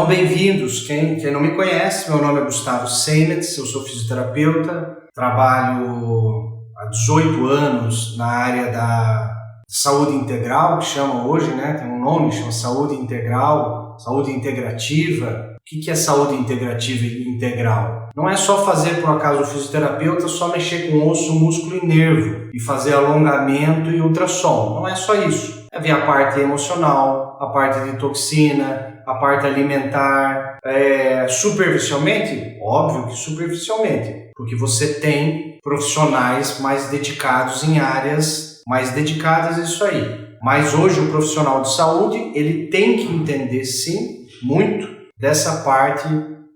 Então, bem-vindos. Quem não me conhece, meu nome é Gustavo Seimetz, eu sou fisioterapeuta, trabalho há 18 anos na área da saúde integral, que chama hoje, né? Tem um nome, chama saúde integral, saúde integrativa. O que é saúde integrativa e integral? Não é só fazer, por acaso, o fisioterapeuta, só mexer com osso, músculo e nervo e fazer alongamento e ultrassom. Não é só isso. É ver a parte emocional, a parte de toxina, a parte alimentar. Superficialmente? Óbvio que superficialmente, porque você tem profissionais mais dedicados em áreas mais dedicadas a isso aí. Mas hoje o profissional de saúde, ele tem que entender, sim, muito dessa parte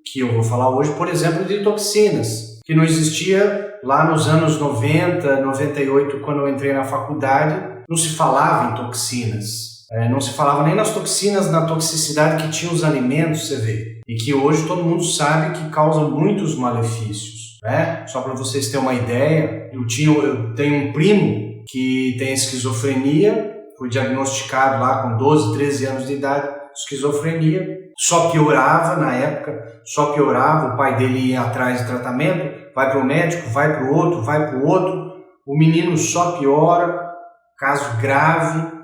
que eu vou falar hoje, por exemplo, de toxinas, que não existia lá nos anos 90, 98, quando eu entrei na faculdade, não se falava em toxinas. Não se falava nem nas toxinas, na toxicidade que tinha os alimentos, você vê. E que hoje todo mundo sabe que causam muitos malefícios. Só para vocês terem uma ideia, eu tenho um primo que tem esquizofrenia, foi diagnosticado lá com 12, 13 anos de idade, esquizofrenia, só piorava na época, o pai dele ia atrás de tratamento, vai para o médico, vai para o outro, o menino só piora, caso grave,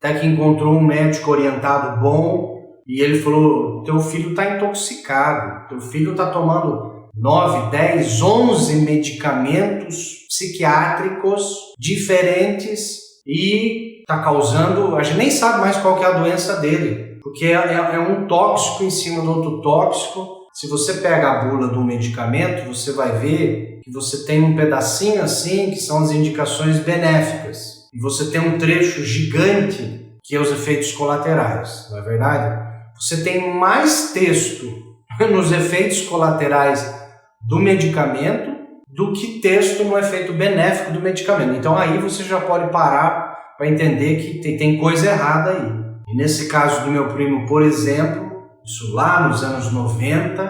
até que encontrou um médico orientado bom, e ele falou, teu filho está intoxicado, teu filho está tomando 9, 10, 11 medicamentos psiquiátricos diferentes e está causando, a gente nem sabe mais qual que é a doença dele, porque é um tóxico em cima do outro tóxico. Se você pega a bula do medicamento, você vai ver que você tem um pedacinho assim, que são as indicações benéficas, e você tem um trecho gigante, que é os efeitos colaterais, não é verdade? Você tem mais texto nos efeitos colaterais do medicamento do que texto no efeito benéfico do medicamento. Então aí você já pode parar para entender que tem coisa errada aí. E nesse caso do meu primo, por exemplo, isso lá nos anos 90,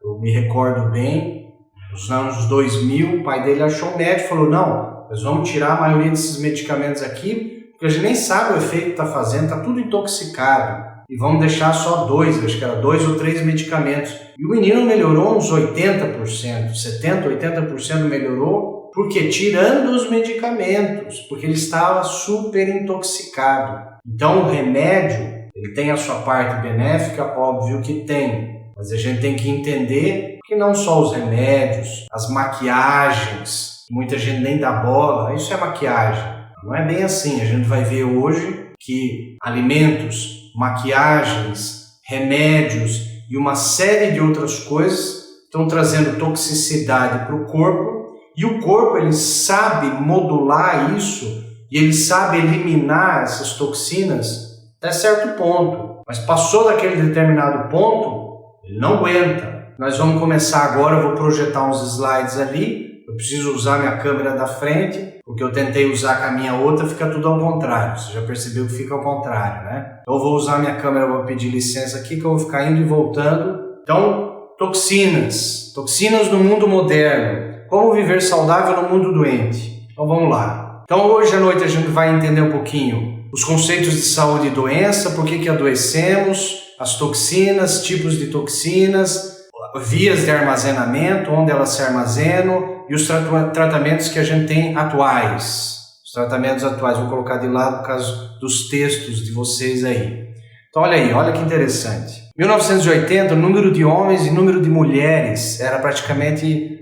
eu me recordo bem, nos anos 2000, o pai dele achou um médico e falou, não, nós vamos tirar a maioria desses medicamentos aqui, porque a gente nem sabe o efeito que está fazendo, está tudo intoxicado. E vamos deixar só 2, acho que era 2 ou 3 medicamentos. E o menino melhorou uns 80%, 70%, 80% melhorou, porque tirando os medicamentos, porque ele estava super intoxicado. Então o remédio, ele tem a sua parte benéfica, óbvio que tem, mas a gente tem que entender que não só os remédios, as maquiagens, muita gente nem dá bola, isso é maquiagem. Não é bem assim, a gente vai ver hoje que alimentos, maquiagens, remédios e uma série de outras coisas estão trazendo toxicidade para o corpo, e o corpo ele sabe modular isso e ele sabe eliminar essas toxinas até certo ponto, mas passou daquele determinado ponto, ele não aguenta. Nós vamos começar agora, eu vou projetar uns slides ali, eu preciso usar minha câmera da frente, porque eu tentei usar com a minha outra, fica tudo ao contrário, você já percebeu que fica ao contrário, né? Então eu vou usar minha câmera, eu vou pedir licença aqui que eu vou ficar indo e voltando. Então, toxinas no mundo moderno, como viver saudável no mundo doente. Então vamos lá. Então hoje à noite a gente vai entender um pouquinho os conceitos de saúde e doença, por que adoecemos, as toxinas, tipos de toxinas, vias de armazenamento, onde elas se armazenam e os tratamentos que a gente tem atuais. Os tratamentos atuais, vou colocar de lado por causa dos textos de vocês aí. Então olha aí, olha que interessante. 1980, o número de homens e número de mulheres era praticamente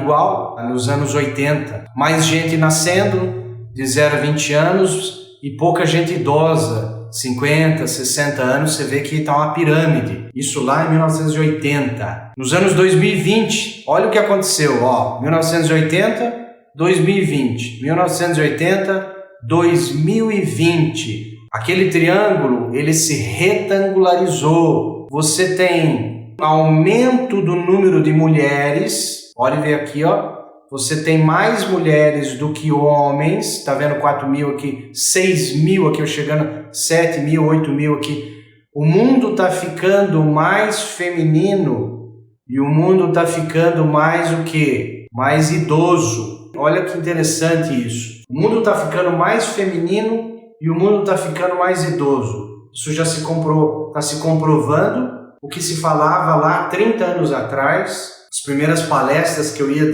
igual nos anos 80. Mais gente nascendo de 0 a 20 anos e pouca gente idosa, 50, 60 anos, você vê que está uma pirâmide. Isso lá em 1980. Nos anos 2020, olha o que aconteceu. 1980, 2020. 1980, 2020. Aquele triângulo, ele se retangularizou. Você tem aumento do número de mulheres. Olha ver aqui, Você tem mais mulheres do que homens. Tá vendo 4 mil aqui, 6 mil aqui, chegando 7 mil, 8 mil aqui. O mundo tá ficando mais feminino e o mundo tá ficando mais o quê? Mais idoso. Olha que interessante isso. O mundo tá ficando mais feminino e o mundo está ficando mais idoso. Isso já está se comprovando o que se falava lá 30 anos atrás, as primeiras palestras que eu ia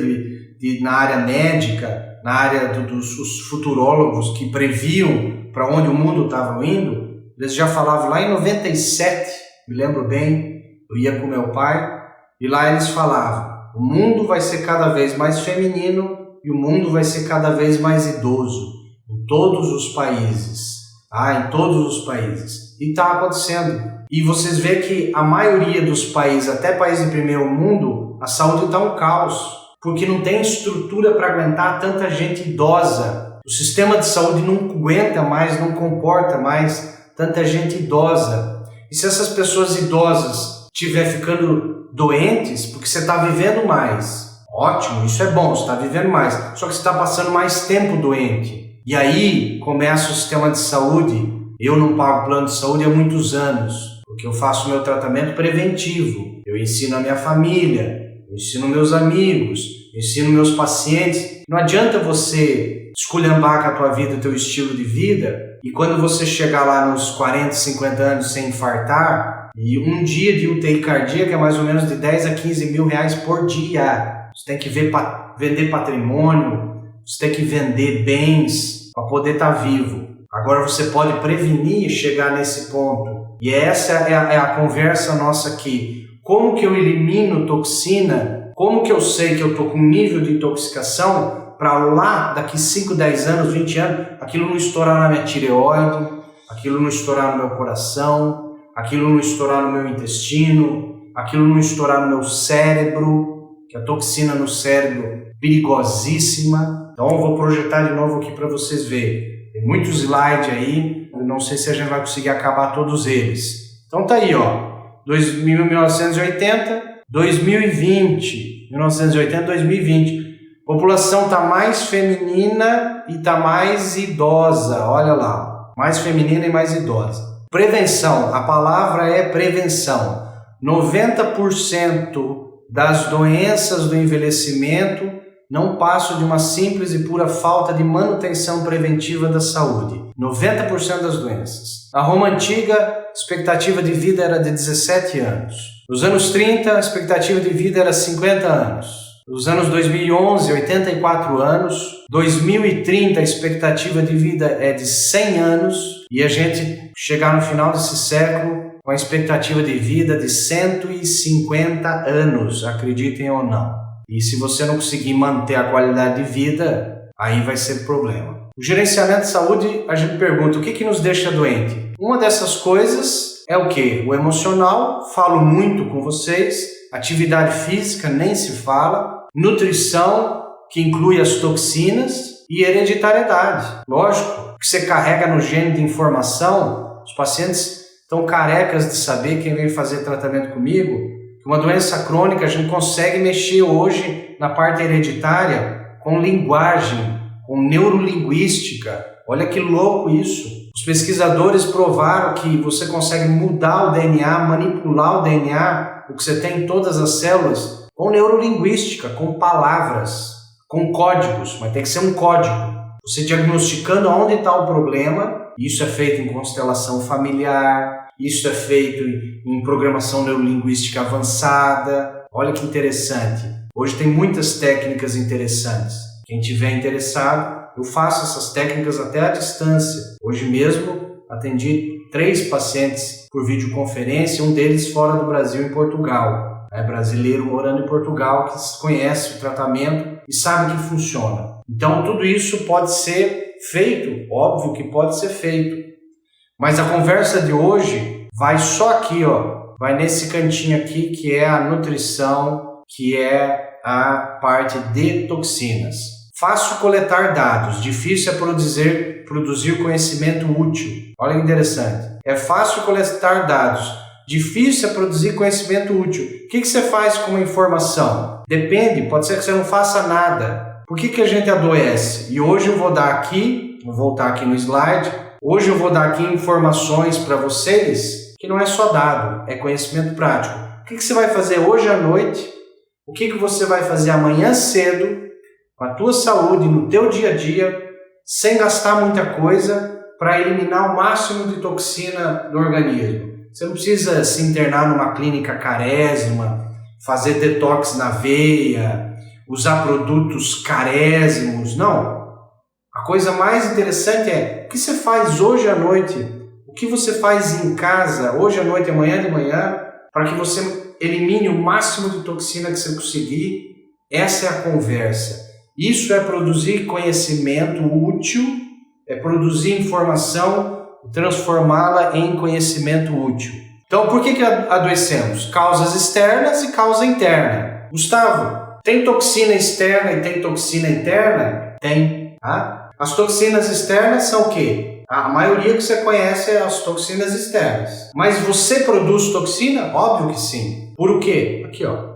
na área médica, na área dos futurólogos que previam para onde o mundo estava indo, eles já falavam lá em 97, me lembro bem, eu ia com meu pai, e lá eles falavam, o mundo vai ser cada vez mais feminino e o mundo vai ser cada vez mais idoso, em todos os países, em todos os países, e está acontecendo. E vocês veem que a maioria dos países, até países de primeiro mundo, a saúde está um caos, porque não tem estrutura para aguentar tanta gente idosa. O sistema de saúde não aguenta mais, não comporta mais tanta gente idosa. E se essas pessoas idosas estiverem ficando doentes, porque você está vivendo mais, ótimo, isso é bom, você está vivendo mais, só que você está passando mais tempo doente. E aí começa o sistema de saúde. Eu não pago plano de saúde há muitos anos, porque eu faço meu tratamento preventivo. Eu ensino a minha família, eu ensino meus amigos, eu ensino meus pacientes. Não adianta você esculhambar com a tua vida, o teu estilo de vida, e quando você chegar lá nos 40, 50 anos sem infartar, e um dia de UTI cardíaca é mais ou menos de 10 a 15 mil reais por dia. Você tem que vender patrimônio, você tem que vender bens para poder estar vivo. Agora você pode prevenir e chegar nesse ponto. E essa é a conversa nossa aqui. Como que eu elimino toxina? Como que eu sei que eu estou com nível de intoxicação para lá, daqui 5, 10 anos, 20 anos, aquilo não estourar na minha tireoide, aquilo não estourar no meu coração, aquilo não estourar no meu intestino, aquilo não estourar no meu cérebro, que a toxina no cérebro é perigosíssima. Então eu vou projetar de novo aqui para vocês verem. Tem muitos slides aí, eu não sei se a gente vai conseguir acabar todos eles. Então tá aí, ó, 1980, 2020, 1980, 2020. A população está mais feminina e está mais idosa, olha lá, mais feminina e mais idosa. Prevenção, a palavra é prevenção. 90% das doenças do envelhecimento não passam de uma simples e pura falta de manutenção preventiva da saúde. 90% das doenças. Na Roma Antiga, a expectativa de vida era de 17 anos. Nos anos 30, a expectativa de vida era 50 anos. Nos anos 2011, 84 anos. 2030, a expectativa de vida é de 100 anos. E a gente chegar no final desse século com a expectativa de vida de 150 anos, acreditem ou não. E se você não conseguir manter a qualidade de vida, aí vai ser problema. O gerenciamento de saúde, a gente pergunta, o que nos deixa doente? Uma dessas coisas é o quê? O emocional, falo muito com vocês, atividade física, nem se fala, nutrição, que inclui as toxinas, e hereditariedade. Lógico, que você carrega no gene de informação, os pacientes estão carecas de saber, quem vem fazer tratamento comigo, que uma doença crônica a gente consegue mexer hoje na parte hereditária com linguagem, com neurolinguística. Olha que louco isso. Os pesquisadores provaram que você consegue mudar o DNA, manipular o DNA, o que você tem em todas as células, com neurolinguística, com palavras, com códigos, mas tem que ser um código. Você diagnosticando onde está o problema, isso é feito em constelação familiar, isso é feito em programação neurolinguística avançada. Olha que interessante. Hoje tem muitas técnicas interessantes. Quem tiver interessado, eu faço essas técnicas até à distância. Hoje mesmo atendi 3 pacientes por videoconferência, um deles fora do Brasil, em Portugal. É brasileiro morando em Portugal que conhece o tratamento e sabe que funciona. Então tudo isso pode ser feito, óbvio que pode ser feito. Mas a conversa de hoje vai só aqui, ó, vai nesse cantinho aqui que é a nutrição, que é a parte de toxinas. Fácil coletar dados, difícil é produzir conhecimento útil. Olha que interessante. É fácil coletar dados, difícil é produzir conhecimento útil. O que você faz com uma informação? Depende, pode ser que você não faça nada. Por que a gente adoece? E hoje eu vou dar aqui, vou voltar aqui no slide, hoje eu vou dar aqui informações para vocês que não é só dado, é conhecimento prático. O que você vai fazer hoje à noite? O que você vai fazer amanhã cedo com a tua saúde, no teu dia a dia, sem gastar muita coisa para eliminar o máximo de toxina do organismo? Você não precisa se internar numa clínica carésima, fazer detox na veia, usar produtos carésimos. Não. A coisa mais interessante é o que você faz hoje à noite, o que você faz em casa, hoje à noite, amanhã de manhã, para que você elimine o máximo de toxina que você conseguir. Essa é a conversa. Isso é produzir conhecimento útil, é produzir informação e transformá-la em conhecimento útil. Então, por que adoecemos? Causas externas e causa interna. Gustavo, tem toxina externa e tem toxina interna? Tem. Tá? As toxinas externas são o quê? A maioria que você conhece é as toxinas externas. Mas você produz toxina? Óbvio que sim. Por o quê? Aqui, ó.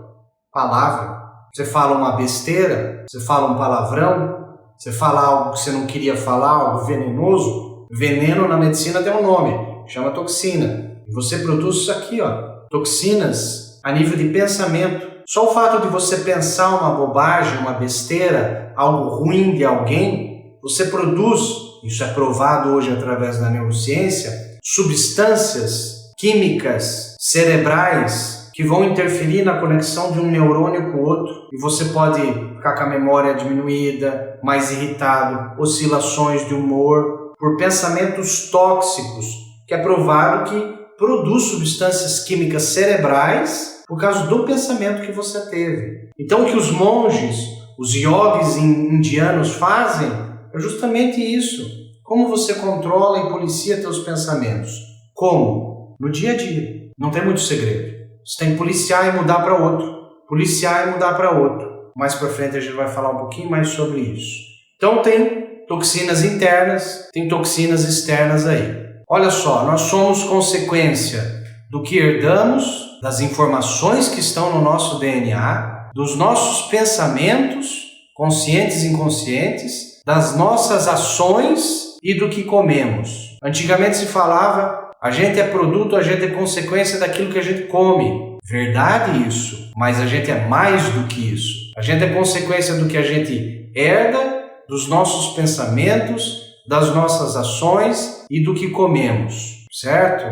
Palavra. Você fala uma besteira, você fala um palavrão, você fala algo que você não queria falar, algo venenoso. Veneno na medicina tem um nome, chama toxina. E você produz isso aqui, ó. Toxinas a nível de pensamento. Só o fato de você pensar uma bobagem, uma besteira, algo ruim de alguém, você produz, isso é provado hoje através da neurociência, substâncias químicas cerebrais que vão interferir na conexão de um neurônio com o outro, e você pode ficar com a memória diminuída, mais irritado, oscilações de humor, por pensamentos tóxicos, que é provado que produz substâncias químicas cerebrais por causa do pensamento que você teve. Então o que os monges, os yogis indianos fazem é justamente isso. Como você controla e policia seus pensamentos? Como? No dia a dia. Não tem muito segredo. Você tem que policiar e mudar para outro. Policiar e mudar para outro. Mais para frente a gente vai falar um pouquinho mais sobre isso. Então tem toxinas internas, tem toxinas externas aí. Olha só, nós somos consequência do que herdamos, das informações que estão no nosso DNA, dos nossos pensamentos, conscientes e inconscientes, das nossas ações e do que comemos. Antigamente se falava a gente é produto, a gente é consequência daquilo que a gente come. Verdade isso, mas a gente é mais do que isso. A gente é consequência do que a gente herda, dos nossos pensamentos, das nossas ações e do que comemos, certo?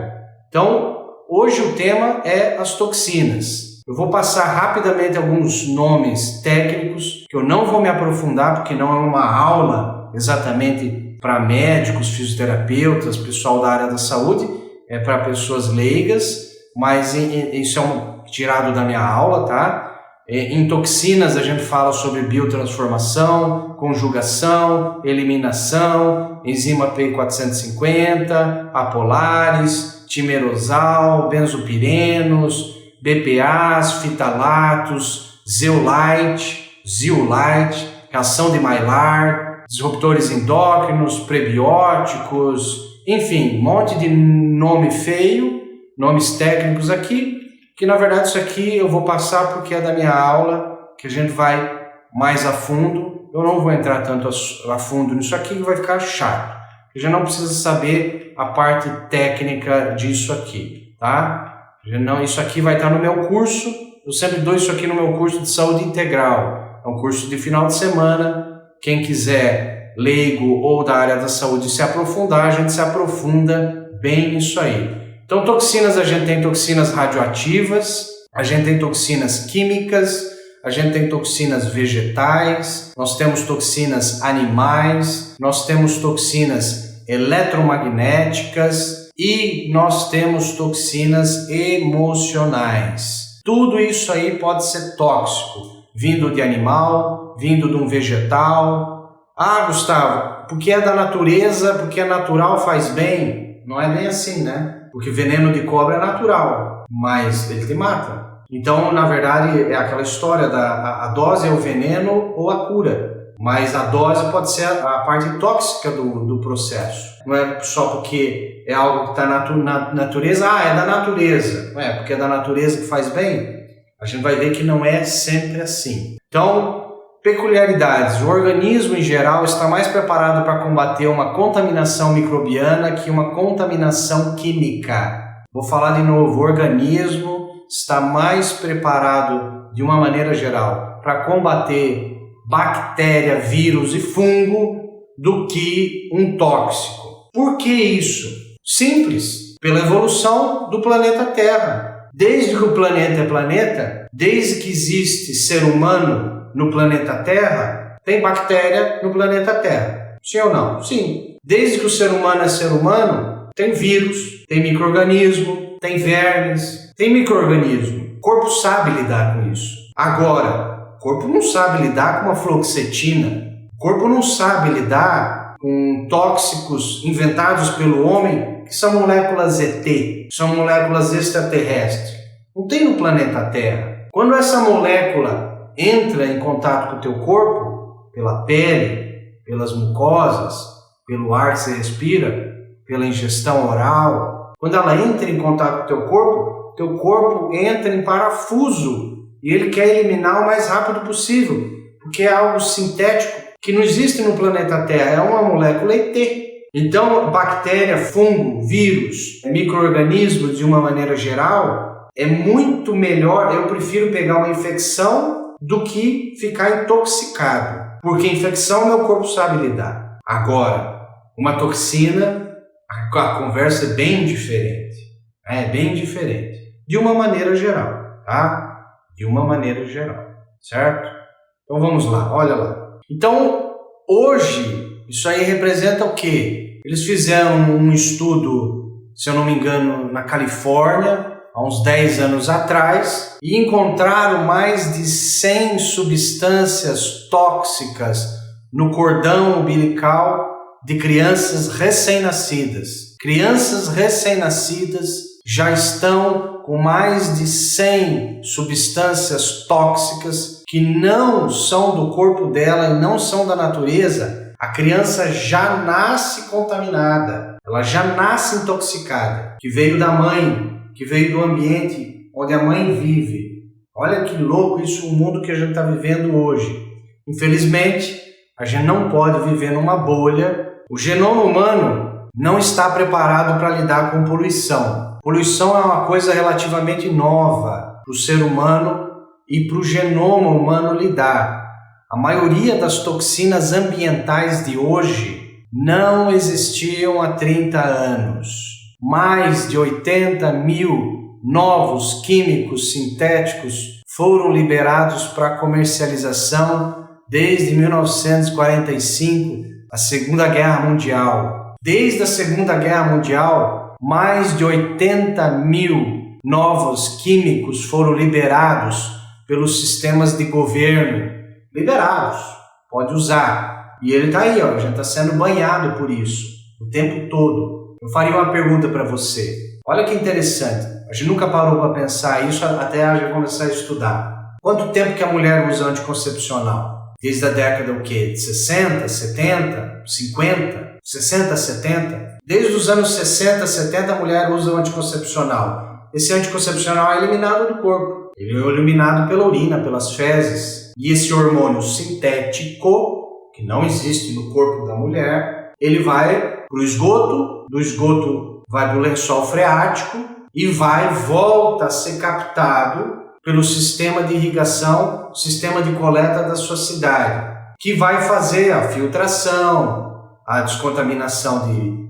Então, hoje o tema é as toxinas. Eu vou passar rapidamente alguns nomes técnicos, que eu não vou me aprofundar, porque não é uma aula exatamente para médicos, fisioterapeutas, pessoal da área da saúde, é para pessoas leigas, mas isso é tirado da minha aula, tá? Em toxinas a gente fala sobre biotransformação, conjugação, eliminação, enzima P450, apolares, timerosal, benzopirenos, BPAs, fitalatos, zeolite, reação de Maillard, disruptores endócrinos, prebióticos, enfim, um monte de nome feio, nomes técnicos aqui, que na verdade isso aqui eu vou passar porque é da minha aula, que a gente vai mais a fundo. Eu não vou entrar tanto a fundo nisso aqui, que vai ficar chato. A gente não precisa saber a parte técnica disso aqui, tá? Isso aqui vai estar no meu curso, eu sempre dou isso aqui no meu curso de saúde integral. É um curso de final de semana, quem quiser leigo ou da área da saúde se aprofundar, a gente se aprofunda bem nisso aí. Então, toxinas, a gente tem toxinas radioativas, a gente tem toxinas químicas, a gente tem toxinas vegetais, nós temos toxinas animais, nós temos toxinas eletromagnéticas e nós temos toxinas emocionais. Tudo isso aí pode ser tóxico, vindo de animal, vindo de um vegetal. Ah, Gustavo, porque é da natureza, porque é natural, faz bem? Não é bem assim, né? Porque veneno de cobra é natural, mas ele te mata. Então, na verdade, é aquela história a dose é o veneno ou a cura. Mas a dose pode ser a parte tóxica do processo. Não é só porque é algo que está na natureza, é da natureza. Não é porque é da natureza que faz bem. A gente vai ver que não é sempre assim. Então, peculiaridades. O organismo, em geral, está mais preparado para combater uma contaminação microbiana que uma contaminação química. Vou falar de novo. O organismo está mais preparado, de uma maneira geral, para combater bactéria, vírus e fungo do que um tóxico. Por que isso? Simples. Pela evolução do planeta Terra. Desde que o planeta é planeta, desde que existe ser humano no planeta Terra, tem bactéria no planeta Terra. Sim ou não? Sim. Desde que o ser humano é ser humano, tem vírus, tem micro-organismo, tem vermes, tem micro-organismo. O corpo sabe lidar com isso. Agora, o corpo não sabe lidar com uma fluoxetina. O corpo não sabe lidar com tóxicos inventados pelo homem, que são moléculas ET, são moléculas extraterrestres. Não tem no planeta Terra. Quando essa molécula entra em contato com o teu corpo, pela pele, pelas mucosas, pelo ar que você respira, pela ingestão oral, quando ela entra em contato com o teu corpo entra em parafuso e ele quer eliminar o mais rápido possível, porque é algo sintético que não existe no planeta Terra, é uma molécula ET. Então, bactéria, fungo, vírus, micro-organismo de uma maneira geral, é muito melhor, eu prefiro pegar uma infecção do que ficar intoxicado, porque infecção meu corpo sabe lidar. Agora, uma toxina, a conversa é bem diferente, bem diferente, de uma maneira geral, tá? De uma maneira geral, certo? Então vamos lá, olha lá. Então, hoje, isso aí representa o quê? Eles fizeram um estudo, se eu não me engano, na Califórnia, há uns 10 anos atrás, e encontraram mais de 100 substâncias tóxicas no cordão umbilical de crianças recém-nascidas. Crianças recém-nascidas já estão com mais de 100 substâncias tóxicas que não são do corpo dela e não são da natureza. A criança já nasce contaminada, ela já nasce intoxicada, que veio da mãe, que veio do ambiente onde a mãe vive. Olha que louco isso, o mundo que a gente está vivendo hoje. Infelizmente, a gente não pode viver numa bolha. O genoma humano não está preparado para lidar com poluição. Poluição é uma coisa relativamente nova para o ser humano e para o genoma humano lidar. A maioria das toxinas ambientais de hoje não existiam há 30 anos. Mais de 80 mil novos químicos sintéticos foram liberados para comercialização desde 1945, a Segunda Guerra Mundial. Desde a Segunda Guerra Mundial, mais de 80 mil novos químicos foram liberados pelos sistemas de governo. Liberados, pode usar. E ele está aí, a gente está sendo banhado por isso, o tempo todo. Eu faria uma pergunta para você. Olha que interessante, a gente nunca parou para pensar isso até a gente começar a estudar. Quanto tempo que a mulher usa anticoncepcional? Desde a década o quê? De 60, 70, 50, 60, 70? Desde os anos 60, 70 a mulher usa o anticoncepcional. Esse anticoncepcional é eliminado do corpo. Ele é eliminado pela urina, pelas fezes. E esse hormônio sintético, que não existe no corpo da mulher, ele vai para o esgoto, do esgoto vai para o lençol freático e volta a ser captado pelo sistema de irrigação, sistema de coleta da sua cidade, que vai fazer a filtração, a descontaminação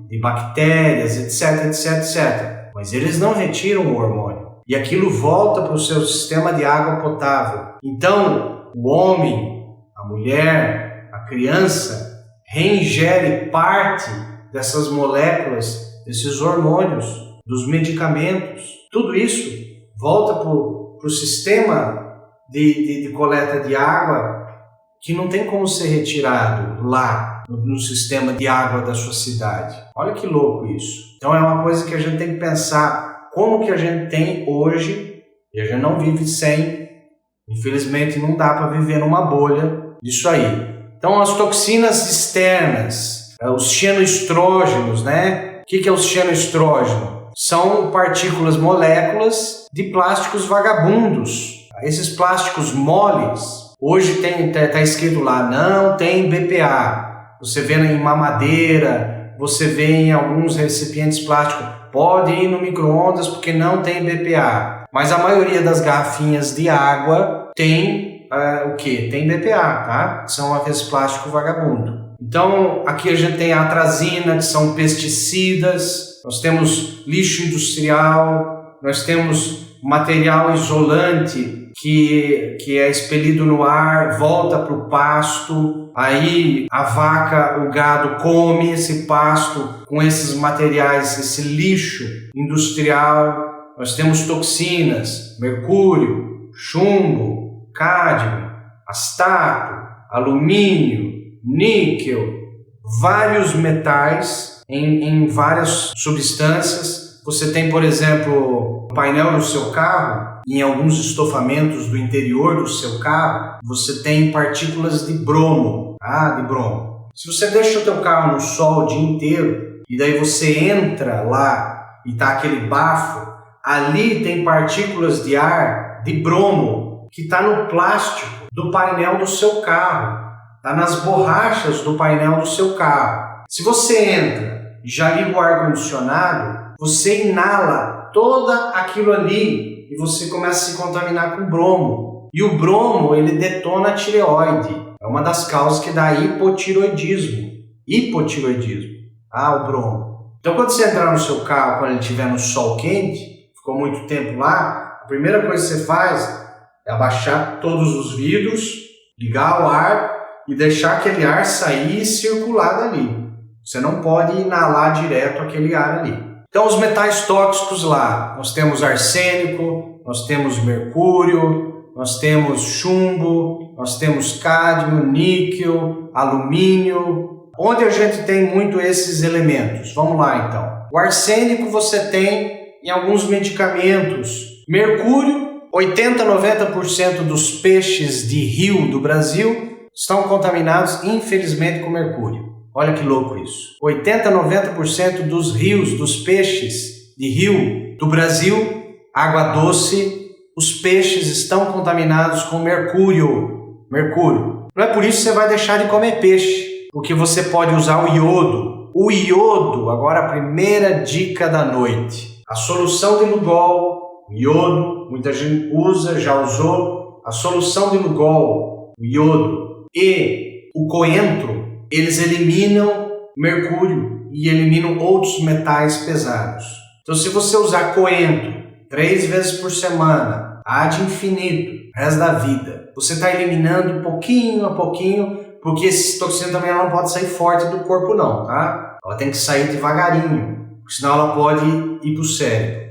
de bactérias, etc, etc, etc. Mas eles não retiram o hormônio. E aquilo volta para o seu sistema de água potável. Então, o homem, a mulher, a criança, reingere parte dessas moléculas, desses hormônios, dos medicamentos. Tudo isso volta para o sistema de coleta de água que não tem como ser retirado lá no sistema de água da sua cidade. Olha que louco isso. Então é uma coisa que a gente tem que pensar como que a gente tem hoje e a gente não vive sem. Infelizmente não dá para viver numa bolha disso aí. Então as toxinas externas, os xenoestrógenos, né? O que é o xenoestrógeno? São partículas, moléculas de plásticos vagabundos. Esses plásticos moles, hoje está escrito lá, não tem BPA. Você vê em mamadeira, você vê em alguns recipientes plásticos, pode ir no micro-ondas porque não tem BPA. Mas a maioria das garrafinhas de água tem o quê? Tem BPA, tá? São aqueles plásticos vagabundos. Então, aqui a gente tem a atrazina, que são pesticidas, nós temos lixo industrial, nós temos material isolante que é expelido no ar, volta para o pasto, aí a vaca, o gado come esse pasto com esses materiais, esse lixo industrial. Nós temos toxinas, mercúrio, chumbo, cádmio, astato, alumínio, níquel, vários metais em várias substâncias. Você tem, por exemplo, o painel do seu carro, em alguns estofamentos do interior do seu carro, você tem partículas de bromo, de bromo. Se você deixa o teu carro no sol o dia inteiro, e daí você entra lá e tá aquele bafo, ali tem partículas de ar de bromo que está no plástico do painel do seu carro, está nas borrachas do painel do seu carro. Se você entra e já liga o ar-condicionado, você inala todo aquilo ali e você começa a se contaminar com bromo. E o bromo, ele detona a tireoide. É uma das causas que dá hipotireoidismo. O bromo. Então, quando você entrar no seu carro, quando ele estiver no sol quente, ficou muito tempo lá, a primeira coisa que você faz é abaixar todos os vidros, ligar o ar e deixar aquele ar sair e circular dali. Você não pode inalar direto aquele ar ali. Então, os metais tóxicos lá, nós temos arsênico, nós temos mercúrio, nós temos chumbo, nós temos cádmio, níquel, alumínio. Onde a gente tem muito esses elementos? Vamos lá, então. O arsênico você tem em alguns medicamentos. Mercúrio, 80-90% dos peixes de rio do Brasil estão contaminados, infelizmente, com mercúrio. Olha que louco isso. 80-90% dos rios, dos peixes de rio do Brasil, água doce, os peixes estão contaminados com mercúrio. Não é por isso que você vai deixar de comer peixe, porque você pode usar o iodo. O iodo, agora a primeira dica da noite. A solução de Lugol, o iodo, muita gente usa, já usou. A solução de Lugol, o iodo e o coentro, eles eliminam mercúrio e eliminam outros metais pesados. Então, se você usar coentro 3 vezes por semana, ad infinito, o resto da vida, você está eliminando pouquinho a pouquinho, porque esse toxina também não pode sair forte do corpo não, tá? Ela tem que sair devagarinho, porque senão ela pode ir para o cérebro.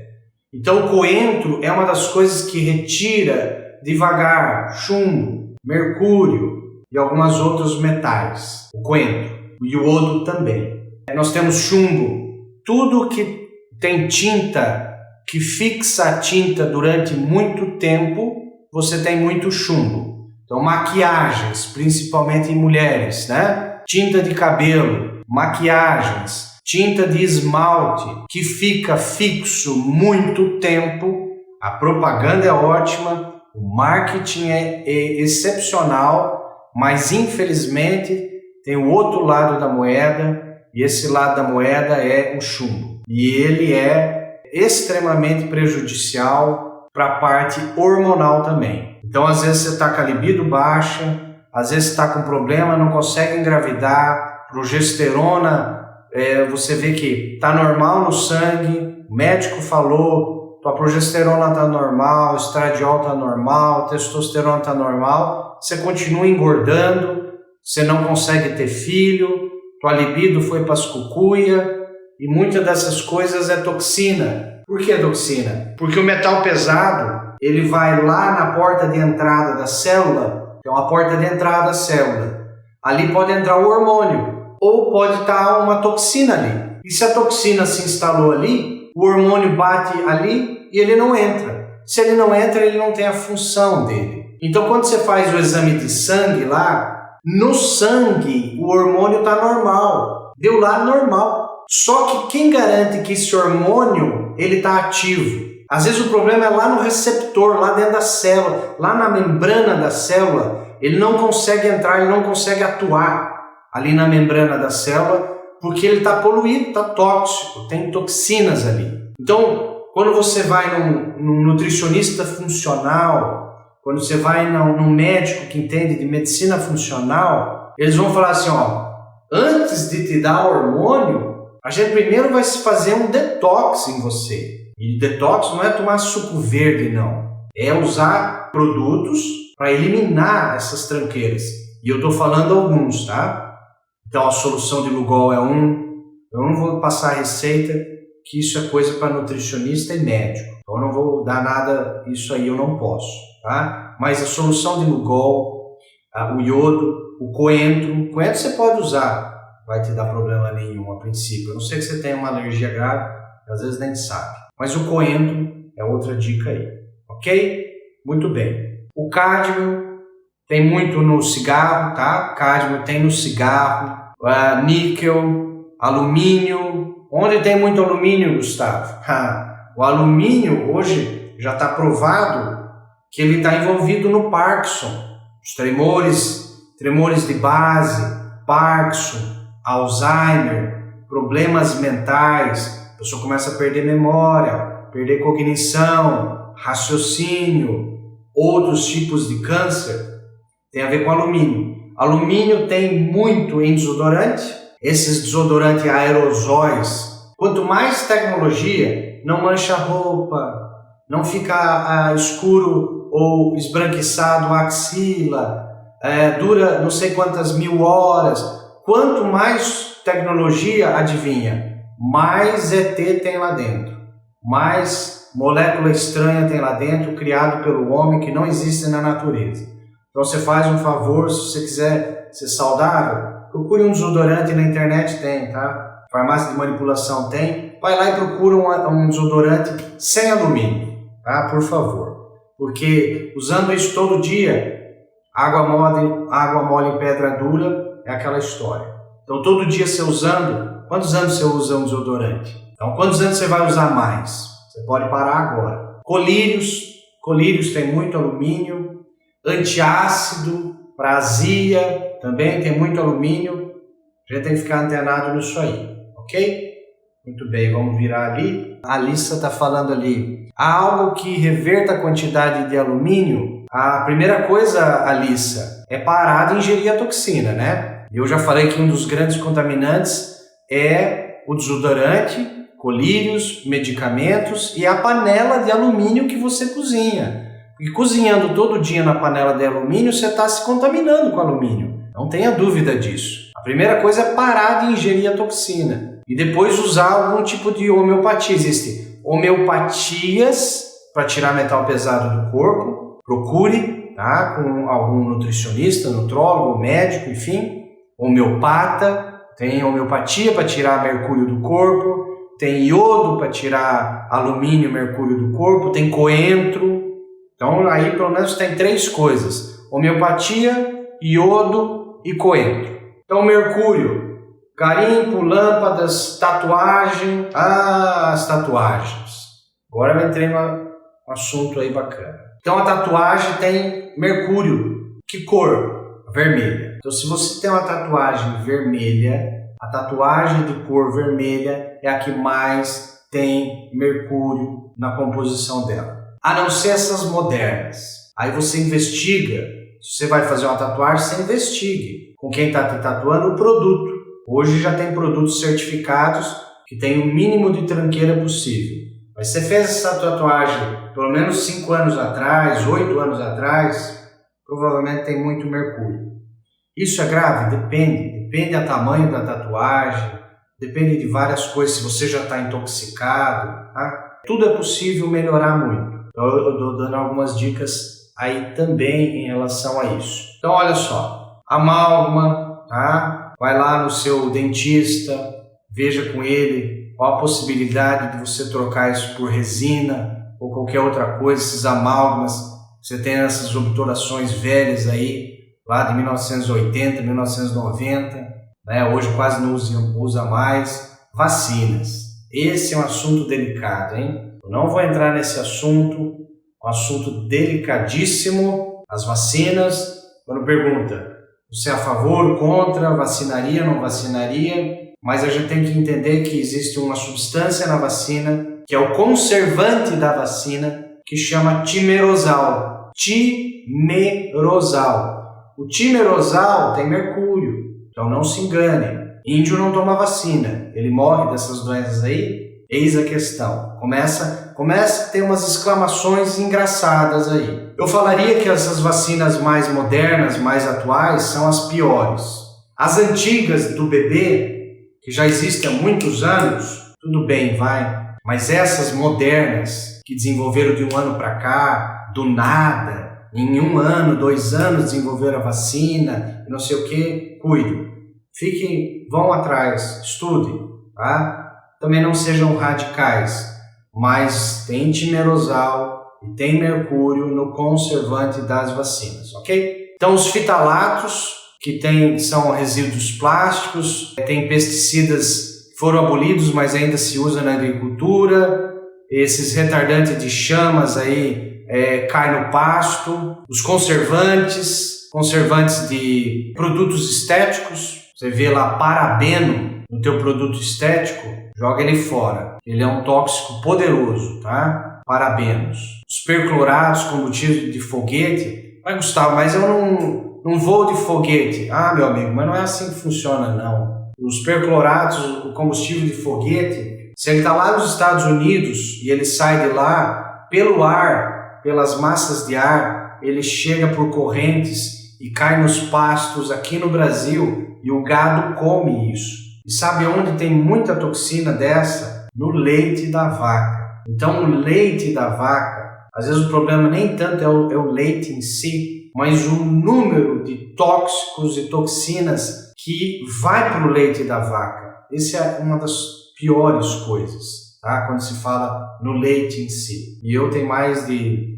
Então, o coentro é uma das coisas que retira devagar chumbo, mercúrio e alguns outros metais. O coentro, o iodo também. Nós temos chumbo. Tudo que tem tinta, que fixa a tinta durante muito tempo, você tem muito chumbo. Então, maquiagens, principalmente em mulheres, né? Tinta de cabelo, maquiagens, tinta de esmalte, que fica fixo muito tempo. A propaganda é ótima, o marketing é excepcional, mas infelizmente tem o outro lado da moeda, e esse lado da moeda é o chumbo. E ele é extremamente prejudicial para a parte hormonal também. Então, às vezes você está com a libido baixa, às vezes está com problema, não consegue engravidar, progesterona, você vê que está normal no sangue, o médico falou, tua progesterona está normal, estradiol está normal, testosterona está normal, você continua engordando, você não consegue ter filho, tua libido foi para as cucuia, e muitas dessas coisas é toxina. Por que toxina? Porque o metal pesado, ele vai lá na porta de entrada da célula, tem uma porta de entrada da célula, ali pode entrar o hormônio, ou pode estar uma toxina ali. E se a toxina se instalou ali, o hormônio bate ali e ele não entra. Se ele não entra, ele não tem a função dele. Então, quando você faz o exame de sangue lá, no sangue o hormônio está normal. Deu lá normal. Só que quem garante que esse hormônio ele está ativo? Às vezes o problema é lá no receptor, lá dentro da célula, lá na membrana da célula. Ele não consegue entrar, ele não consegue atuar ali na membrana da célula, porque ele está poluído, está tóxico, tem toxinas ali. Então, quando você vai num nutricionista funcional, quando você vai num médico que entende de medicina funcional, eles vão falar assim, Antes de te dar hormônio, a gente primeiro vai se fazer um detox em você. E detox não é tomar suco verde, não. É usar produtos para eliminar essas tranqueiras. E eu estou falando alguns, tá? Então a solução de Lugol é um. Eu não vou passar a receita, que isso é coisa para nutricionista e médico. Então eu não vou dar nada, isso aí eu não posso, tá? Mas a solução de Lugol, o iodo, o coentro você pode usar. Vai te dar problema nenhum a princípio. A não ser que você tenha uma alergia grave, às vezes nem sabe. Mas o coentro é outra dica aí, ok? Muito bem. O cádmio tem muito no cigarro, tá? Cádmio tem no cigarro, níquel, alumínio. Onde tem muito alumínio, Gustavo? O alumínio hoje já está provado que ele está envolvido no Parkinson, os tremores de base, Parkinson, Alzheimer, problemas mentais, a pessoa começa a perder memória, perder cognição, raciocínio, outros tipos de câncer, tem a ver com alumínio. Alumínio tem muito em desodorante, esses desodorantes aerosóis. Quanto mais tecnologia, não mancha a roupa, não fica escuro ou esbranquiçado a axila, dura não sei quantas mil horas. Quanto mais tecnologia, adivinha, mais ET tem lá dentro, mais molécula estranha tem lá dentro, criado pelo homem, que não existe na natureza. Então você faz um favor, se você quiser ser saudável, procure um desodorante na internet, tem, tá? Farmácia de manipulação tem. Vai lá e procura um desodorante sem alumínio, tá? Por favor. Porque usando isso todo dia, água mole em pedra dura, é aquela história. Então todo dia você usando, quantos anos você usa um desodorante? Então quantos anos você vai usar mais? Você pode parar agora. Colírios tem muito alumínio. Antiácido para azia também tem muito alumínio. A gente tem que ficar antenado nisso aí, ok? Muito bem, vamos virar ali. A Alissa está falando ali. Há algo que reverta a quantidade de alumínio? A primeira coisa, Alissa, é parar de ingerir a toxina, né? Eu já falei que um dos grandes contaminantes é o desodorante, colírios, medicamentos e a panela de alumínio que você cozinha. E cozinhando todo dia na panela de alumínio, você está se contaminando com alumínio. Não tenha dúvida disso. A primeira coisa é parar de ingerir a toxina. E depois usar algum tipo de homeopatia. Existem homeopatias para tirar metal pesado do corpo. Procure, tá? Com algum nutricionista, nutrólogo, médico, enfim. Homeopata. Tem homeopatia para tirar mercúrio do corpo. Tem iodo para tirar alumínio e mercúrio do corpo. Tem coentro. Então aí pelo menos tem 3 coisas. Homeopatia, iodo e coentro. Então mercúrio, garimpo, lâmpadas, tatuagem. As tatuagens. Agora eu entrei num assunto aí bacana. Então a tatuagem tem mercúrio. Que cor? Vermelha. Então se você tem uma tatuagem vermelha, a tatuagem de cor vermelha é a que mais tem mercúrio na composição dela. A não ser essas modernas. Aí você investiga. Se você vai fazer uma tatuagem, você investigue com quem está te tatuando o produto. Hoje já tem produtos certificados que tem o mínimo de tranqueira possível. Mas você fez essa tatuagem pelo menos 5 anos atrás, 8 anos atrás, provavelmente tem muito mercúrio. Isso é grave? Depende. Depende do tamanho da tatuagem, depende de várias coisas, se você já está intoxicado, tá? Tudo é possível melhorar muito. Então eu estou dando algumas dicas aí também em relação a isso. Então olha só, amálgama, tá? Vai lá no seu dentista, veja com ele qual a possibilidade de você trocar isso por resina ou qualquer outra coisa, esses amálgamas. Você tem essas obturações velhas aí, lá de 1980, 1990, né? Hoje quase não usa mais. Vacinas. Esse é um assunto delicado, hein? Eu não vou entrar nesse assunto, um assunto delicadíssimo. As vacinas, quando pergunta, você é a favor, contra, vacinaria, não vacinaria? Mas a gente tem que entender que existe uma substância na vacina, que é o conservante da vacina, que chama timerosal. Timerosal. O timerosal tem mercúrio. Então não se engane. Índio não toma vacina. Ele morre dessas doenças aí? Eis a questão. Começa a ter umas exclamações engraçadas aí. Eu falaria que essas vacinas mais modernas, mais atuais, são as piores. As antigas do bebê, que já existem há muitos anos, tudo bem, vai. Mas essas modernas, que desenvolveram de um ano para cá, do nada, em 1 ano, 2 anos desenvolveram a vacina, não sei o que, cuide. Vão atrás, estudem, tá? Também não sejam radicais, mas tem timerosal e tem mercúrio no conservante das vacinas, ok? Então os fitalatos, que são resíduos plásticos, tem pesticidas que foram abolidos, mas ainda se usa na agricultura, esses retardantes de chamas aí caem no pasto, os conservantes de produtos estéticos, você vê lá parabeno no teu produto estético, joga ele fora. Ele é um tóxico poderoso, tá? Parabenos. Os perclorados, combustível de foguete. Mas Gustavo, mas eu não vou de foguete. Ah, meu amigo, mas não é assim que funciona, não. Os perclorados, o combustível de foguete, se ele está lá nos Estados Unidos e ele sai de lá pelo ar, pelas massas de ar, ele chega por correntes e cai nos pastos aqui no Brasil e o gado come isso. E sabe onde tem muita toxina dessa? No leite da vaca. Então o leite da vaca, às vezes o problema nem tanto é o leite em si, mas o número de tóxicos e toxinas que vai para o leite da vaca. Essa é uma das piores coisas, tá? Quando se fala no leite em si. E eu tenho mais de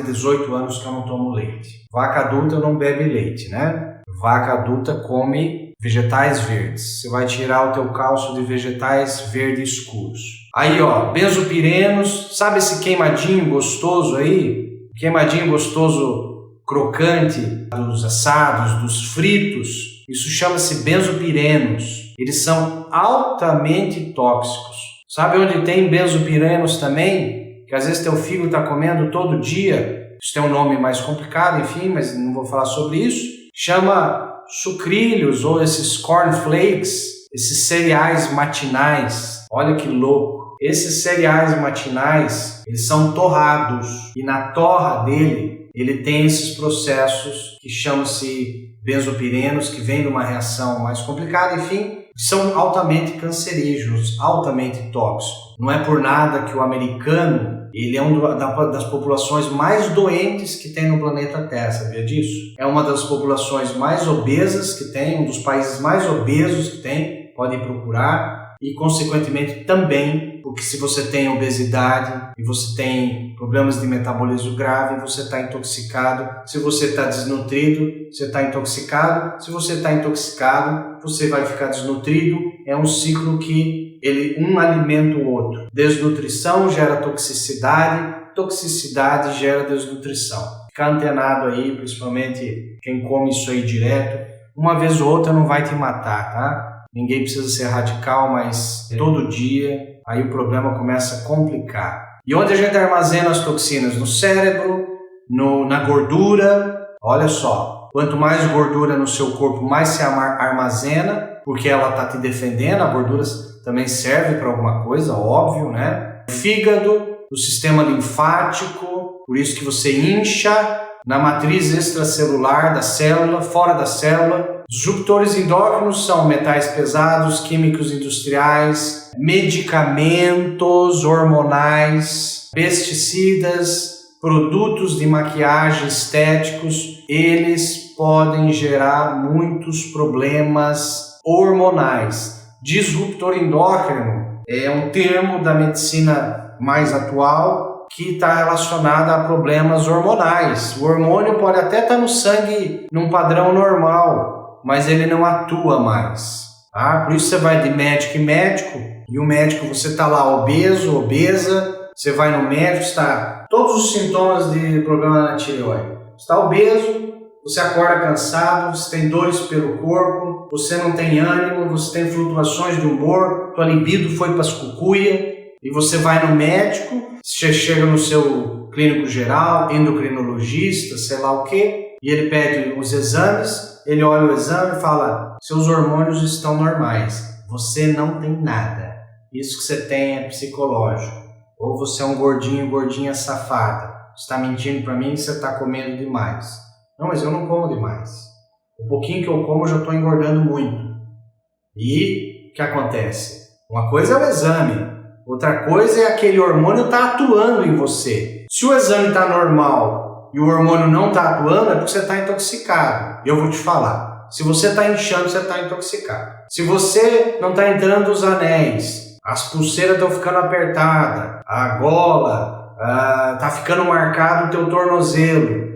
18 anos que eu não tomo leite. Vaca adulta não bebe leite, né? Vaca adulta come vegetais verdes. Você vai tirar o teu cálcio de vegetais verdes escuros. Aí, ó, benzopirenos, sabe esse queimadinho gostoso aí? Queimadinho gostoso, crocante, dos assados, dos fritos. Isso chama-se benzopirenos. Eles são altamente tóxicos. Sabe onde tem benzopirenos também? Que às vezes teu filho está comendo todo dia. Isso tem um nome mais complicado, enfim, mas não vou falar sobre isso. Chama sucrilhos ou esses cornflakes, esses cereais matinais. Olha que louco. Esses cereais matinais, eles são torrados e na torra dele, ele tem esses processos que chamam-se benzopirenos, que vêm de uma reação mais complicada, enfim, são altamente cancerígenos, altamente tóxicos. Não é por nada que o americano, ele é uma das populações mais doentes que tem no planeta Terra, sabia disso? É uma das populações mais obesas que tem, um dos países mais obesos que tem, podem procurar, e consequentemente também, porque se você tem obesidade e você tem problemas de metabolismo grave, você está intoxicado. Se você está desnutrido, você está intoxicado. Se você está intoxicado, você vai ficar desnutrido. É um ciclo que um alimenta o outro. Desnutrição gera toxicidade, toxicidade gera desnutrição. Fica antenado aí, principalmente quem come isso aí direto. Uma vez ou outra não vai te matar, tá? Ninguém precisa ser radical, mas todo dia aí o problema começa a complicar. E onde a gente armazena as toxinas? No cérebro, na gordura. Olha só, quanto mais gordura no seu corpo, mais se armazena, porque ela está te defendendo. A gordura também serve para alguma coisa, óbvio, né? O fígado, o sistema linfático, por isso que você incha. Na matriz extracelular da célula, fora da célula. Disruptores endócrinos são metais pesados, químicos industriais, medicamentos hormonais, pesticidas, produtos de maquiagem estéticos. Eles podem gerar muitos problemas hormonais. Disruptor endócrino é um termo da medicina mais atual que está relacionada a problemas hormonais. O hormônio pode até estar no sangue num padrão normal, mas ele não atua mais. Tá? Por isso você vai de médico em médico, e o médico, você está lá obeso, obesa, você vai no médico, está todos os sintomas de problema na tireoide. Você está obeso, você acorda cansado, você tem dores pelo corpo, você não tem ânimo, você tem flutuações de humor, tua libido foi para as cucuia, e você vai no médico, você chega no seu clínico geral, endocrinologista, sei lá o quê, e ele pede os exames, ele olha o exame e fala: seus hormônios estão normais, você não tem nada, isso que você tem é psicológico, ou você é um gordinho, gordinha safada, você está mentindo para mim e você está comendo demais. Não, mas eu não como demais, o pouquinho que eu como eu já estou engordando muito. E o que acontece? Uma coisa é o exame, outra coisa é aquele hormônio estar atuando em você. Se o exame está normal e o hormônio não está atuando, é porque você está intoxicado. E eu vou te falar, se você está inchando, você está intoxicado. Se você não está entrando os anéis, as pulseiras estão ficando apertadas, a gola está ficando marcado o teu tornozelo,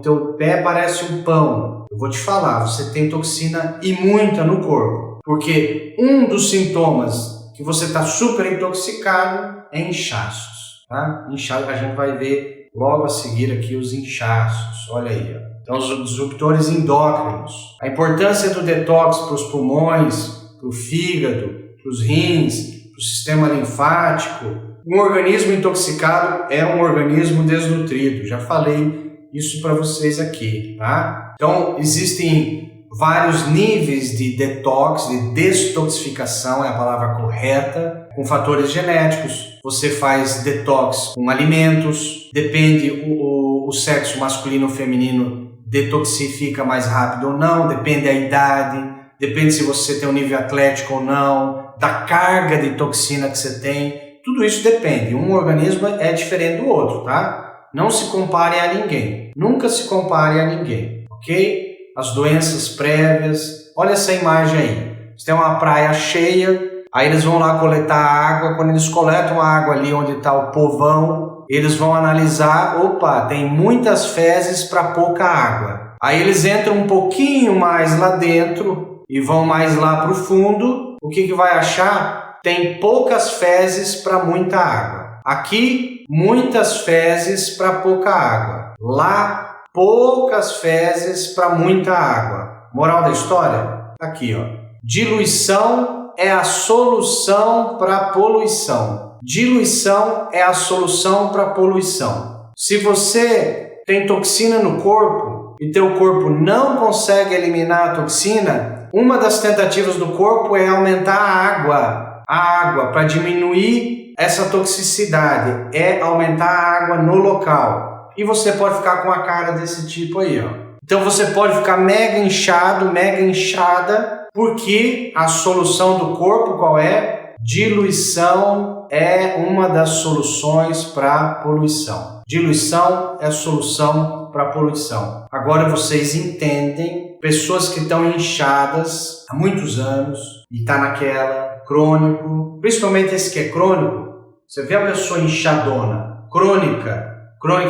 teu pé parece um pão, eu vou te falar, você tem toxina e muita no corpo. Porque um dos sintomas que você está super intoxicado é inchaços, tá? Inchaço, a gente vai ver logo a seguir aqui os inchaços, olha aí, ó. Então os disruptores endócrinos, a importância do detox para os pulmões, para o fígado, para os rins, para o sistema linfático. Um organismo intoxicado é um organismo desnutrido, já falei isso para vocês aqui, tá? Então existem vários níveis de detox, de detoxificação é a palavra correta, com fatores genéticos. Você faz detox com alimentos, depende o sexo masculino ou feminino detoxifica mais rápido ou não, depende da idade, depende se você tem um nível atlético ou não, da carga de toxina que você tem, tudo isso depende. Um organismo é diferente do outro, tá? Não se compare a ninguém, nunca se compare a ninguém, ok? As doenças prévias, olha essa imagem aí, você tem uma praia cheia, aí eles vão lá coletar água, quando eles coletam a água ali onde está o povão, eles vão analisar, opa, tem muitas fezes para pouca água. Aí eles entram um pouquinho mais lá dentro e vão mais lá para o fundo, o que vai achar? Tem poucas fezes para muita água. Aqui, muitas fezes para pouca água. Lá, poucas fezes para muita água. Moral da história? Aqui, ó. Diluição é a solução para a poluição. Diluição é a solução para a poluição. Se você tem toxina no corpo e teu corpo não consegue eliminar a toxina, uma das tentativas do corpo é aumentar a água para diminuir essa toxicidade, é aumentar a água no local. E você pode ficar com a cara desse tipo aí, ó. Então você pode ficar mega inchado, mega inchada, porque a solução do corpo qual é? Diluição é uma das soluções para poluição. Diluição é a solução para poluição. Agora vocês entendem, pessoas que estão inchadas há muitos anos e tá naquela, crônico, principalmente esse que é crônico, você vê a pessoa inchadona, crônica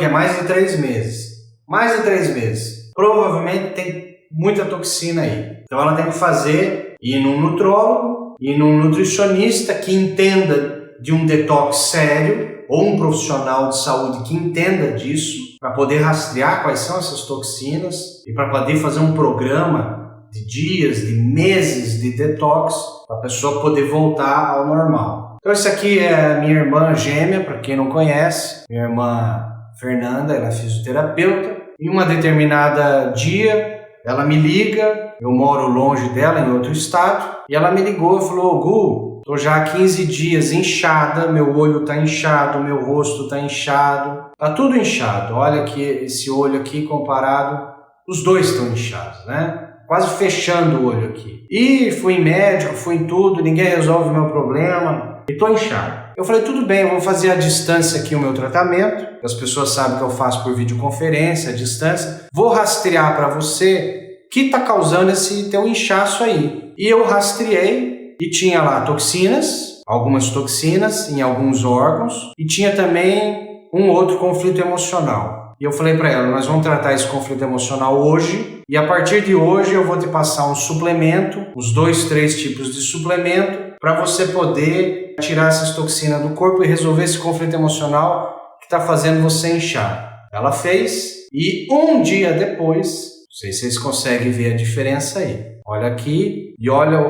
é mais de 3 meses. Mais de 3 meses. Provavelmente tem muita toxina aí. Então ela tem que ir num nutrólogo, ir num nutricionista que entenda de um detox sério, ou um profissional de saúde que entenda disso, para poder rastrear quais são essas toxinas e para poder fazer um programa de dias, de meses de detox, para a pessoa poder voltar ao normal. Então essa aqui é a minha irmã gêmea, para quem não conhece, minha irmã Fernanda, ela é fisioterapeuta. Em uma determinada dia, ela me liga, eu moro longe dela, em outro estado, e ela me ligou e falou: Gu, tô já há 15 dias inchada, meu olho tá inchado, meu rosto tá inchado, tá tudo inchado. Olha aqui, esse olho aqui comparado, os dois estão inchados, né? Quase fechando o olho aqui. E fui em médico, fui em tudo, ninguém resolve o meu problema, e tô inchado. Eu falei, tudo bem, eu vou fazer à distância aqui o meu tratamento. As pessoas sabem que eu faço por videoconferência, à distância. Vou rastrear para você o que está causando esse teu inchaço aí. E eu rastreei e tinha lá toxinas, algumas toxinas em alguns órgãos. E tinha também um outro conflito emocional. E eu falei para ela, nós vamos tratar esse conflito emocional hoje. E a partir de hoje eu vou te passar um suplemento, os 2, 3 tipos de suplemento, para você poder tirar essas toxinas do corpo e resolver esse conflito emocional que está fazendo você inchar. Ela fez e um dia depois, não sei se vocês conseguem ver a diferença aí. Olha aqui e olha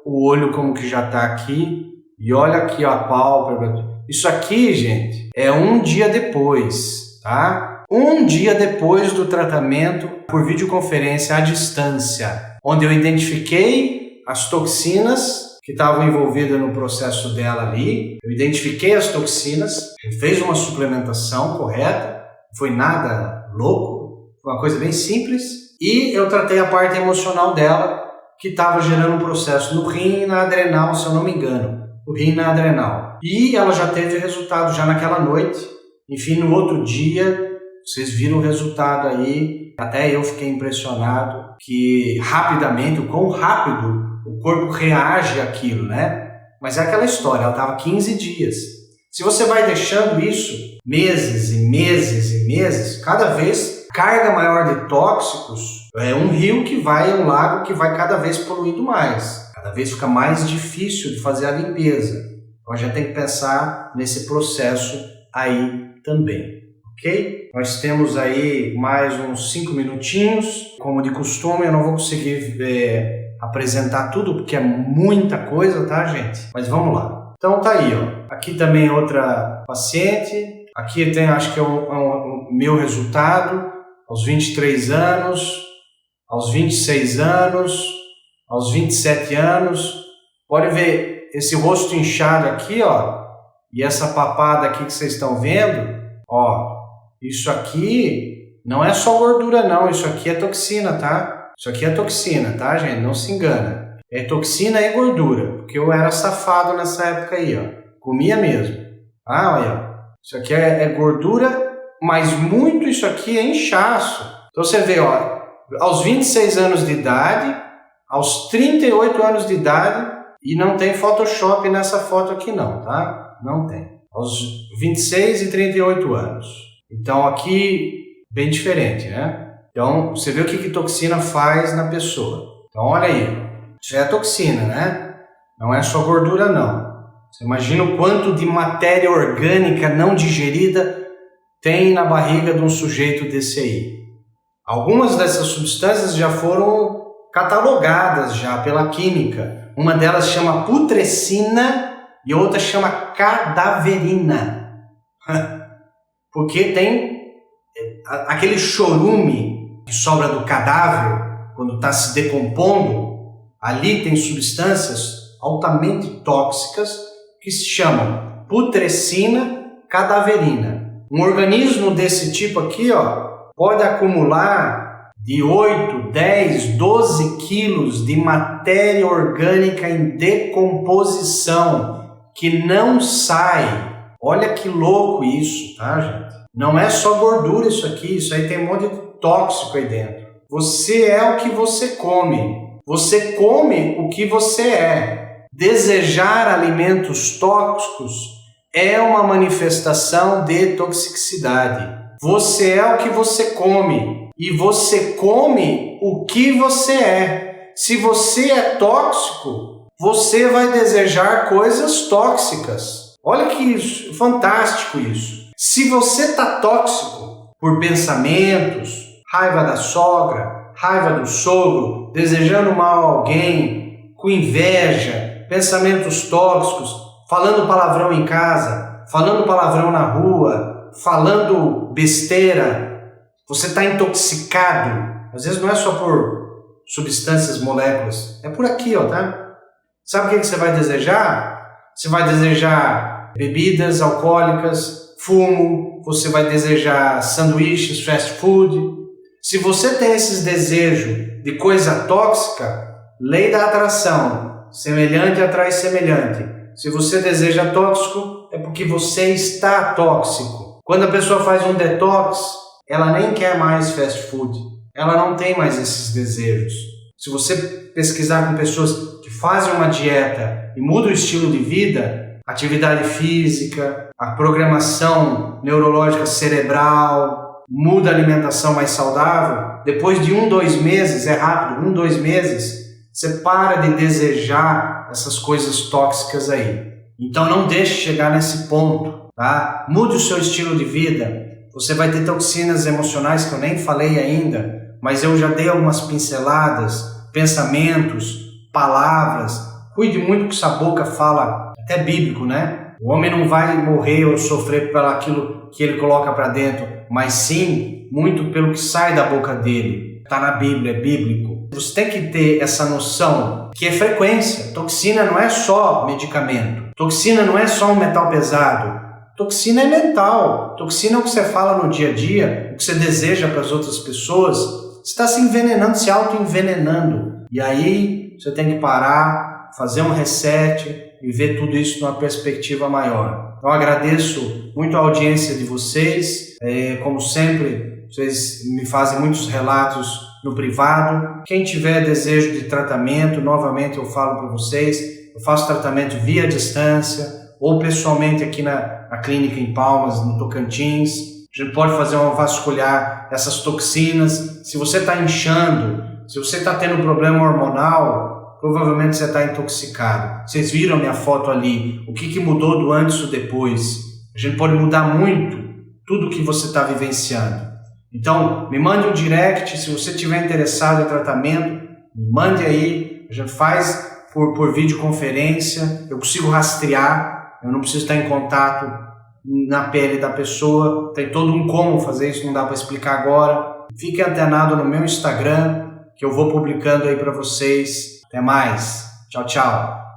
o olho como que já está aqui e olha aqui a pálpebra. Isso aqui, gente, é um dia depois, tá? um dia depois do tratamento por videoconferência à distância, onde eu identifiquei as toxinas que estavam envolvidas no processo dela ali, eu identifiquei as toxinas, fez uma suplementação correta, não foi nada louco, foi uma coisa bem simples, e eu tratei a parte emocional dela, que estava gerando um processo no rim e na adrenal, se eu não me engano, no rim e na adrenal. E ela já teve resultado já naquela noite, enfim, no outro dia, vocês viram o resultado aí, até eu fiquei impressionado que rapidamente, o quão rápido o corpo reage àquilo, né? Mas é aquela história, ela estava 15 dias. Se você vai deixando isso meses e meses e meses, cada vez carga maior de tóxicos, é um rio que vai, um lago que vai cada vez poluindo mais. Cada vez fica mais difícil de fazer a limpeza. Então a gente tem que pensar nesse processo aí também. Ok? Nós temos aí mais uns 5 minutinhos. Como de costume, eu não vou conseguir apresentar tudo, porque é muita coisa, tá, gente? Mas vamos lá. Então tá aí, ó. Aqui também outra paciente. Aqui tem, acho que é o meu resultado. Aos 23 anos, aos 26 anos, aos 27 anos. Pode ver esse rosto inchado aqui, ó. E essa papada aqui que vocês estão vendo, ó. Isso aqui não é só gordura não, isso aqui é toxina, tá? Isso aqui é toxina, tá, gente? Não se engana. É toxina e gordura, porque eu era safado nessa época aí, ó. Comia mesmo. Ah, olha, isso aqui é gordura, mas muito isso aqui é inchaço. Então você vê, ó, aos 26 anos de idade, aos 38 anos de idade, e não tem Photoshop nessa foto aqui não, tá? Não tem. Aos 26 e 38 anos. Então aqui, bem diferente, né? Então, você vê o que toxina faz na pessoa. Então, olha aí. Isso é toxina, né? Não é só gordura, não. Você imagina o quanto de matéria orgânica não digerida tem na barriga de um sujeito desse aí. Algumas dessas substâncias já foram catalogadas já pela química. Uma delas chama putrescina e outra chama cadaverina. Porque tem aquele chorume que sobra do cadáver quando está se decompondo. Ali tem substâncias altamente tóxicas que se chamam putrescina, cadaverina. Um organismo desse tipo aqui, ó, pode acumular de 8, 10, 12 quilos de matéria orgânica em decomposição que não sai. Olha que louco isso, tá, gente? Não é só gordura isso aqui, isso aí tem um monte de tóxico aí dentro. Você é o que você come. Você come o que você é. Desejar alimentos tóxicos é uma manifestação de toxicidade. Você é o que você come. E você come o que você é. Se você é tóxico, você vai desejar coisas tóxicas. Olha que fantástico isso. Se você está tóxico por pensamentos, raiva da sogra, raiva do sogro, desejando mal a alguém, com inveja, pensamentos tóxicos, falando palavrão em casa, falando palavrão na rua, falando besteira, você está intoxicado. Às vezes não é só por substâncias, moléculas, é por aqui, ó, tá? Sabe o que você vai desejar? Você vai desejar bebidas alcoólicas, fumo, você vai desejar sanduíches, fast food. Se você tem esses desejos de coisa tóxica, lei da atração, semelhante atrai semelhante. Se você deseja tóxico, é porque você está tóxico. Quando a pessoa faz um detox, ela nem quer mais fast food. Ela não tem mais esses desejos. Se você pesquisar com pessoas que fazem uma dieta e mudam o estilo de vida, atividade física, a programação neurológica cerebral, muda a alimentação mais saudável, depois de 1-2 meses, é rápido, 1-2 meses, você para de desejar essas coisas tóxicas aí. Então não deixe chegar nesse ponto, tá? Mude o seu estilo de vida. Você vai ter toxinas emocionais que eu nem falei ainda, mas eu já dei algumas pinceladas, pensamentos, palavras. Cuide muito que sua boca fala, até bíblico, né? O homem não vai morrer ou sofrer por aquilo que ele coloca para dentro, mas sim muito pelo que sai da boca dele. Está na Bíblia, é bíblico. Você tem que ter essa noção que é frequência. Toxina não é só medicamento. Toxina não é só um metal pesado. Toxina é mental. Toxina é o que você fala no dia a dia, o que você deseja para as outras pessoas. Você está se envenenando, se auto-envenenando. E aí você tem que parar, fazer um reset e ver tudo isso numa perspectiva maior. Eu agradeço muito a audiência de vocês. Como sempre, vocês me fazem muitos relatos no privado. Quem tiver desejo de tratamento, novamente eu falo para vocês, eu faço tratamento via distância ou pessoalmente aqui na clínica em Palmas, no Tocantins. A gente pode fazer uma vasculhar essas toxinas. Se você está inchando, se você está tendo problema hormonal, provavelmente você está intoxicado. Vocês viram a minha foto ali, o que mudou do antes e do depois. A gente pode mudar muito tudo que você está vivenciando. Então, me mande um direct, se você estiver interessado em tratamento, me mande aí, a gente faz por videoconferência, eu consigo rastrear, eu não preciso estar em contato na pele da pessoa, tem todo um como fazer isso, não dá para explicar agora. Fique antenado no meu Instagram, que eu vou publicando aí para vocês. Até mais, tchau, tchau.